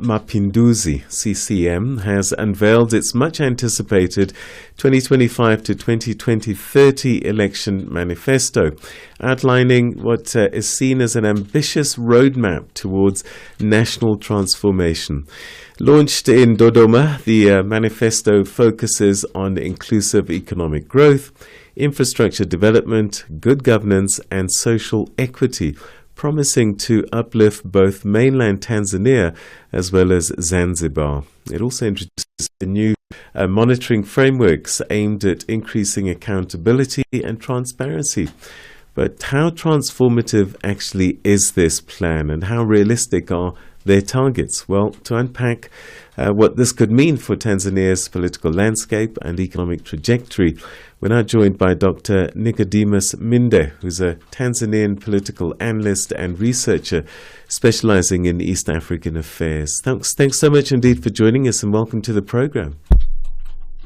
Mapinduzi, CCM, has unveiled its much-anticipated 2025 to 2030 Election Manifesto, outlining what is seen as an ambitious roadmap towards national transformation. Launched in Dodoma, the manifesto focuses on inclusive economic growth, infrastructure development, good governance, and social equity, promising to uplift both mainland Tanzania as well as Zanzibar. It also introduces new monitoring frameworks aimed at increasing accountability and transparency. But how transformative actually is this plan, and how realistic are their targets? Well, to unpack what this could mean for Tanzania's political landscape and economic trajectory, we're now joined by Dr Nicodemus Minde, who's a Tanzanian political analyst and researcher specializing in East African affairs. Thanks so much indeed for joining us, and welcome to the program.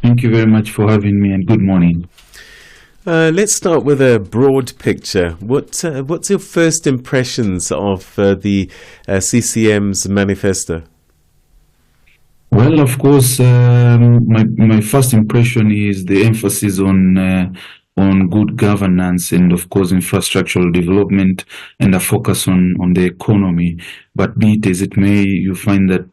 Thank you very much for having me, and good morning. Let's start with a broad picture. What's your first impressions of the CCM's manifesto? Well, of course, my first impression is the emphasis on good governance and, of course, infrastructural development and a focus on the economy. But be it as it may, you find that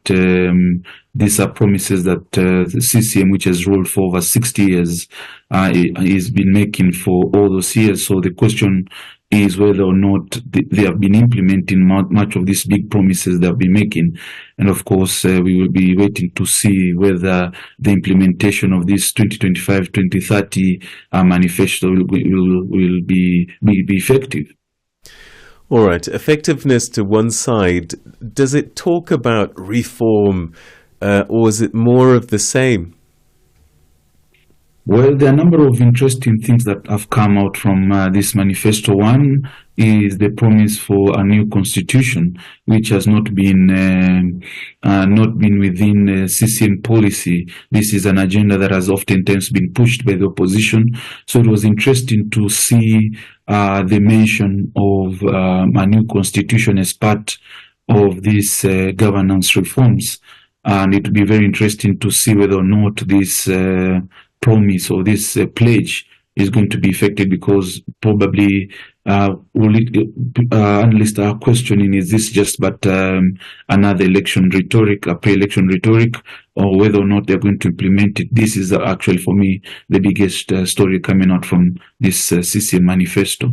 these are promises that the CCM, which has ruled for over 60 years, has been making for all those years. So the question is whether or not they have been implementing much of these big promises they have been making. And of course, we will be waiting to see whether the implementation of this 2025-2030 manifesto will be effective. All right, effectiveness to one side. Does it talk about reform, or is it more of the same? Well, there are a number of interesting things that have come out from this manifesto. One is the promise for a new constitution, which has not been within CCM policy. This is an agenda that has oftentimes been pushed by the opposition. So it was interesting to see the mention of a new constitution as part of these governance reforms. And it will be very interesting to see whether or not this promise or this pledge is going to be effective, because probably analysts are questioning, is this just but another election rhetoric, a pre-election rhetoric, or whether or not they're going to implement it. This is actually, for me, the biggest story coming out from this CCM manifesto.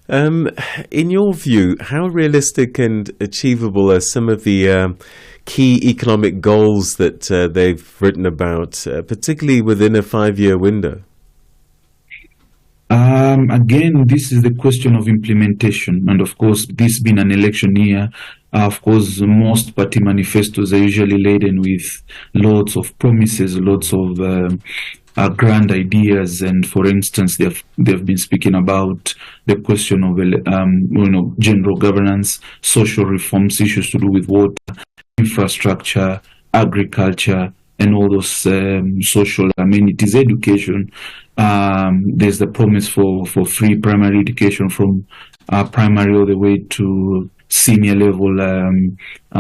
In your view, how realistic and achievable are some of the key economic goals that they've written about, particularly within a 5-year window? Again, this is the question of implementation. And of course, this being an election year, of course, most party manifestos are usually laden with lots of promises, lots of grand ideas. And for instance, they've been speaking about the question of general governance, social reforms, issues to do with water, infrastructure, agriculture, and all those social amenities, education. There's the promise for free primary education from primary all the way to senior level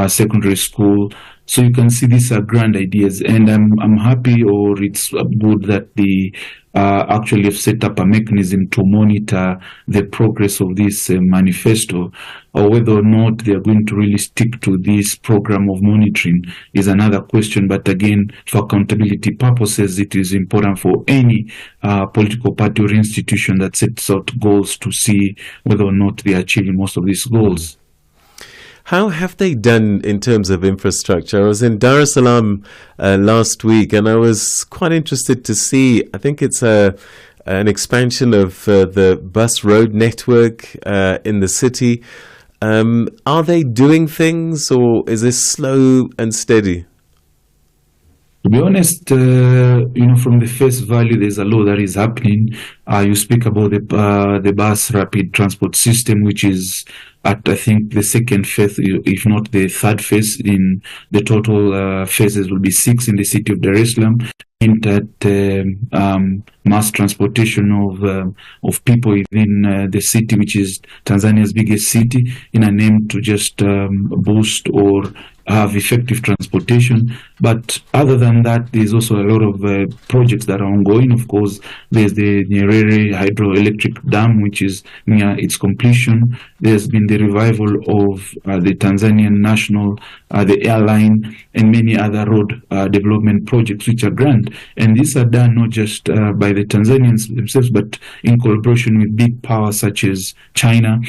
secondary school. So you can see these are grand ideas, and I'm happy, or it's good that they actually have set up a mechanism to monitor the progress of this manifesto. Or whether or not they are going to really stick to this program of monitoring is another question. But again, for accountability purposes, it is important for any political party or institution that sets out goals to see whether or not they are achieving most of these goals. How have they done in terms of infrastructure? I was in Dar es Salaam last week, and I was quite interested to see, I think it's an expansion of the bus road network in the city. Are they doing things, or is this slow and steady? To be honest, from the face value, there's a lot that is happening. You speak about the bus rapid transport system, which is at, I think, the second phase, if not the third phase. In the total phases will be 6 in the city of Dar es Salaam, aimed at mass transportation of people within the city, which is Tanzania's biggest city, in an aim to just boost or have effective transportation. But other than that, there's also a lot of projects that are ongoing. Of course, there's the Nyerere hydroelectric dam, which is near its completion. There's been the revival of the Tanzanian National, the airline, and many other road development projects, which are grand. And these are done not just by the Tanzanians themselves, but in collaboration with big powers such as China,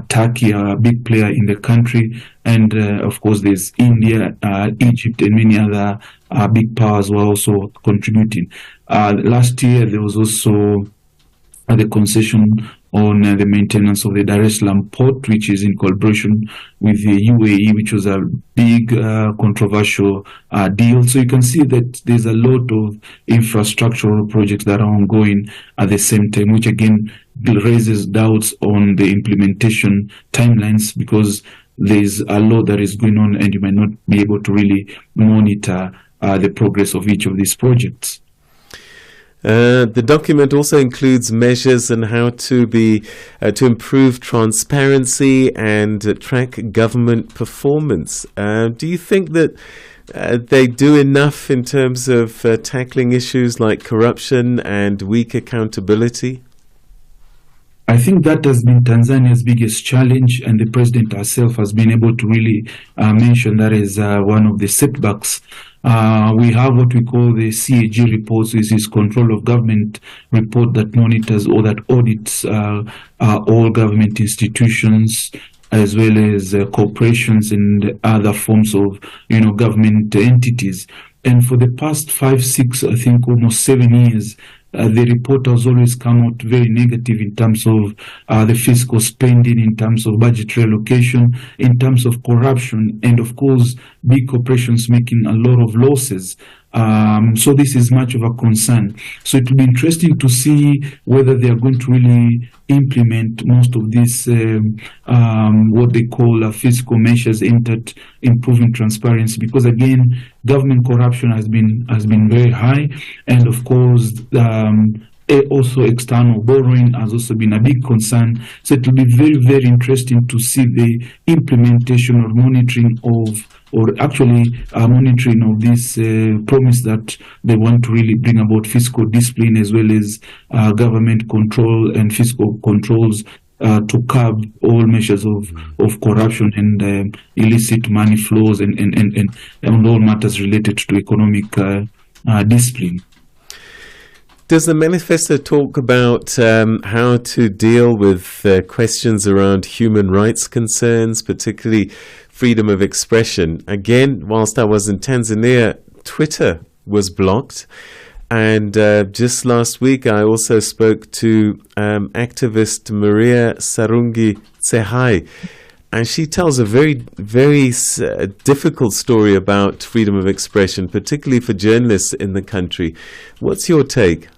Turkey are a big player in the country, and of course there's India, Egypt, and many other big powers who are also contributing. Last year there was also the concession on the maintenance of the Dar es Salaam port, which is in collaboration with the UAE, which was a big controversial deal. So you can see that there's a lot of infrastructural projects that are ongoing at the same time, which again raises doubts on the implementation timelines, because there's a lot that is going on and you might not be able to really monitor the progress of each of these projects. The document also includes measures on how to improve transparency and track government performance. Do you think that they do enough in terms of tackling issues like corruption and weak accountability? I think that has been Tanzania's biggest challenge, and the president herself has been able to really mention that as one of the setbacks. We have what we call the CAG reports, which is Control of Government report, that monitors or that audits all government institutions, as well as corporations and other forms of government entities. And for the past 5, 6, I think almost 7 years, the report has always come out very negative in terms of the fiscal spending, in terms of budgetary allocation, in terms of corruption, and of course, big corporations making a lot of losses. So this is much of a concern. So it will be interesting to see whether they are going to really implement most of these what they call fiscal measures aimed at improving transparency, because again, government corruption has been very high, and of course also external borrowing has also been a big concern. So it will be very, very interesting to see the implementation or monitoring of, or actually monitoring of this promise that they want to really bring about fiscal discipline, as well as government control and fiscal controls to curb all measures of corruption and illicit money flows and all matters related to economic discipline. Does the manifesto talk about how to deal with questions around human rights concerns, particularly freedom of expression? Again, whilst I was in Tanzania, Twitter was blocked. And just last week, I also spoke to activist Maria Sarungi Tsehai. And she tells a very, very difficult story about freedom of expression, particularly for journalists in the country. What's your take?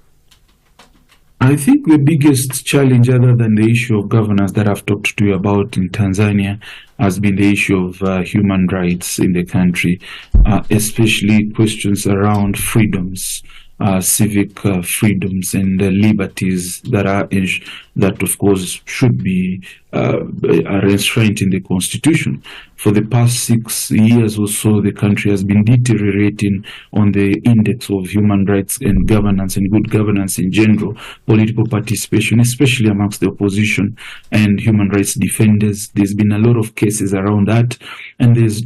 I think the biggest challenge, other than the issue of governance that I've talked to you about in Tanzania, has been the issue of human rights in the country, especially questions around freedoms, civic freedoms and liberties that of course should be enshrined in the constitution. For the past 6 years or so, the country has been deteriorating on the index of human rights and governance and good governance in general, political participation, especially amongst the opposition and human rights defenders. There's been a lot of cases around that, and there's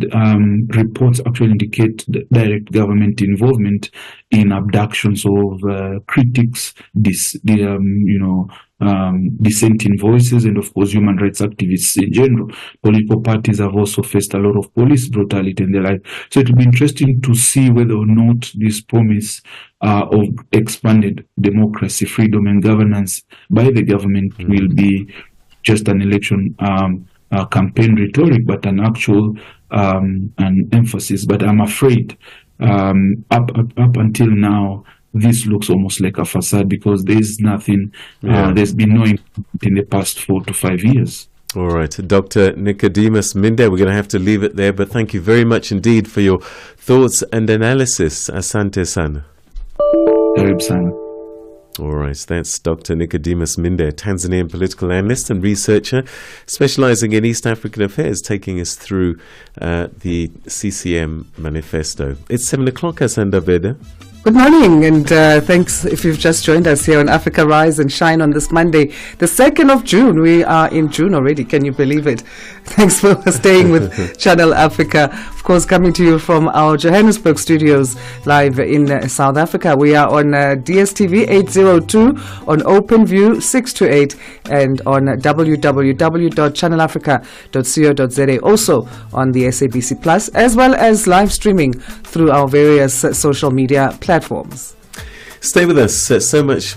reports actually indicate direct government involvement in abductions of critics, dissenting voices, and of course human rights activists in general. Political parties have also faced a lot of police brutality and the like. So it will be interesting to see whether or not this promise of expanded democracy, freedom and governance by the government will be just an election campaign rhetoric, but an actual an emphasis. But I'm afraid up until now, this looks almost like a facade, because there's nothing, there's been no improvement in the past 4 to 5 years. All right, Dr. Nicodemus Minde, we're going to have to leave it there, but thank you very much indeed for your thoughts and analysis. Asante sana. Karibu sana. All right, that's Dr. Nicodemus Minde, Tanzanian political analyst and researcher specializing in East African affairs, taking us through the CCM manifesto. It's 7 o'clock, Asanda Beda. Good morning, and thanks if you've just joined us here on Africa Rise and Shine on this Monday, the 2nd of June. We are in June already. Can you believe it? Thanks for staying with Channel Africa. Of course, coming to you from our Johannesburg studios live in South Africa. We are on DSTV 802, on OpenView 628, and on www.channelafrica.co.za. Also on the SABC Plus, as well as live streaming through our various social media platforms. Stay with us. So much